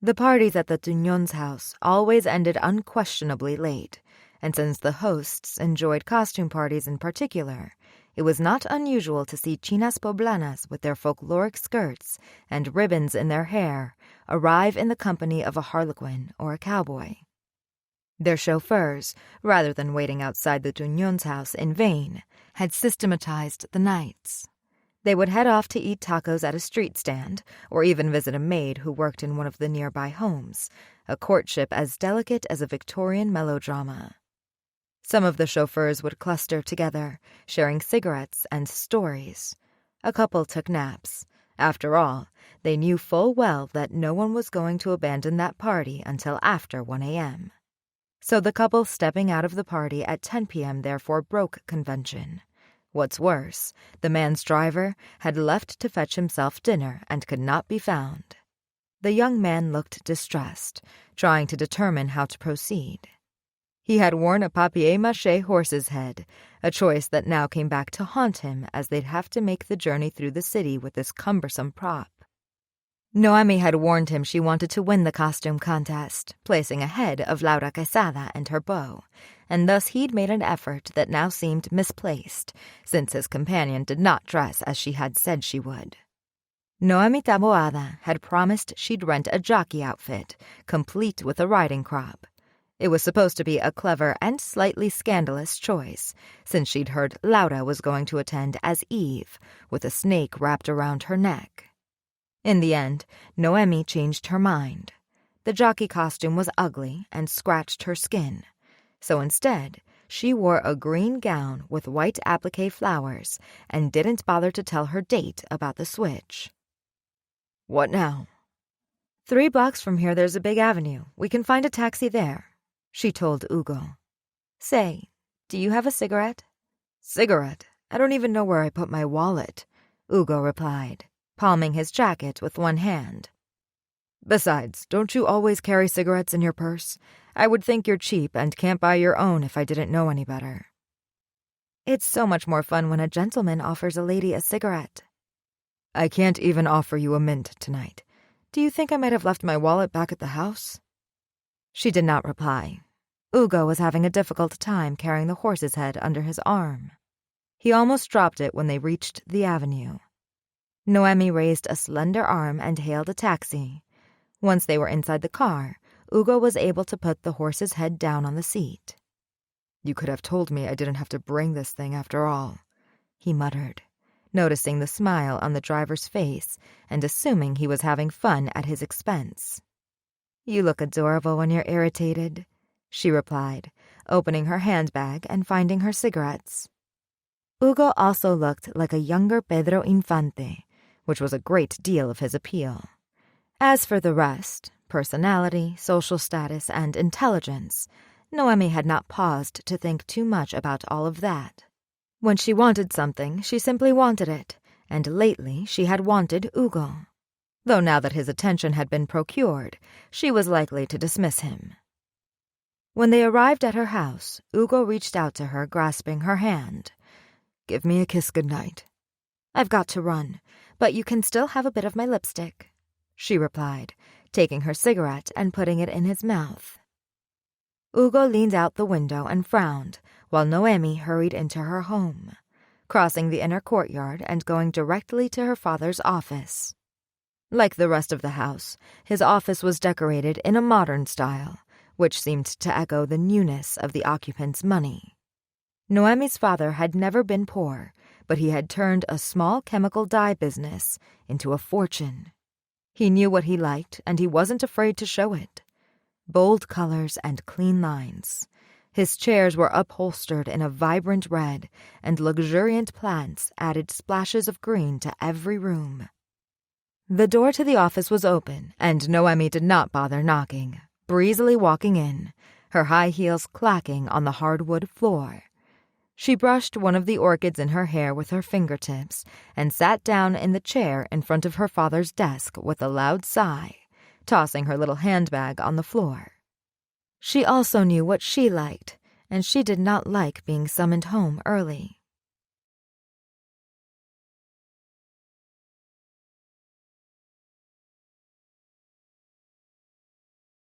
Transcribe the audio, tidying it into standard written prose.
The parties at the Tuñón's house always ended unquestionably late, and since the hosts enjoyed costume parties in particular, it was not unusual to see chinas poblanas with their folkloric skirts and ribbons in their hair arrive in the company of a harlequin or a cowboy. Their chauffeurs, rather than waiting outside the Tuñón's house in vain, had systematized the nights. They would head off to eat tacos at a street stand, or even visit a maid who worked in one of the nearby homes, a courtship as delicate as a Victorian melodrama. Some of the chauffeurs would cluster together, sharing cigarettes and stories. A couple took naps. After all, they knew full well that no one was going to abandon that party until after 1 a.m. So the couple stepping out of the party at 10 p.m. therefore broke convention. What's worse, the man's driver had left to fetch himself dinner and could not be found. The young man looked distressed, trying to determine how to proceed. He had worn a papier-mâché horse's head, a choice that now came back to haunt him as they'd have to make the journey through the city with this cumbersome prop. Noemi had warned him she wanted to win the costume contest, placing ahead of Laura Quesada and her beau, and thus he'd made an effort that now seemed misplaced, since his companion did not dress as she had said she would. Noemi Taboada had promised she'd rent a jockey outfit, complete with a riding crop. It was supposed to be a clever and slightly scandalous choice, since she'd heard Laura was going to attend as Eve, with a snake wrapped around her neck. In the end, Noemi changed her mind. The jockey costume was ugly and scratched her skin, so instead, she wore a green gown with white applique flowers and didn't bother to tell her date about the switch. "What now?" 3 blocks from here there's a big avenue. We can find a taxi there," she told Ugo. "Say, do you have a cigarette?" "Cigarette? I don't even know where I put my wallet," Ugo replied, palming his jacket with one hand. "Besides, don't you always carry cigarettes in your purse? I would think you're cheap and can't buy your own if I didn't know any better." "It's so much more fun when a gentleman offers a lady a cigarette." "I can't even offer you a mint tonight. Do you think I might have left my wallet back at the house?" She did not reply. Ugo was having a difficult time carrying the horse's head under his arm. He almost dropped it when they reached the avenue. Noemi raised a slender arm and hailed a taxi. Once they were inside the car, Ugo was able to put the horse's head down on the seat. "You could have told me I didn't have to bring this thing after all," he muttered, noticing the smile on the driver's face and assuming he was having fun at his expense. "You look adorable when you're irritated," she replied, opening her handbag and finding her cigarettes. Ugo also looked like a younger Pedro Infante, which was a great deal of his appeal. As for the rest, personality, social status, and intelligence, Noemi had not paused to think too much about all of that. When she wanted something, she simply wanted it, and lately she had wanted Ugo. Though now that his attention had been procured, she was likely to dismiss him. When they arrived at her house, Ugo reached out to her, grasping her hand. "Give me a kiss goodnight." "I've got to run, but you can still have a bit of my lipstick," she replied, taking her cigarette and putting it in his mouth. Ugo leaned out the window and frowned, while Noemi hurried into her home, crossing the inner courtyard and going directly to her father's office. Like the rest of the house, his office was decorated in a modern style, which seemed to echo the newness of the occupant's money. Noemi's father had never been poor, but he had turned a small chemical dye business into a fortune. He knew what he liked, and he wasn't afraid to show it. Bold colors and clean lines. His chairs were upholstered in a vibrant red, and luxuriant plants added splashes of green to every room. The door to the office was open, and Noemi did not bother knocking, breezily walking in, her high heels clacking on the hardwood floor. She brushed one of the orchids in her hair with her fingertips and sat down in the chair in front of her father's desk with a loud sigh, tossing her little handbag on the floor. She also knew what she liked, and she did not like being summoned home early.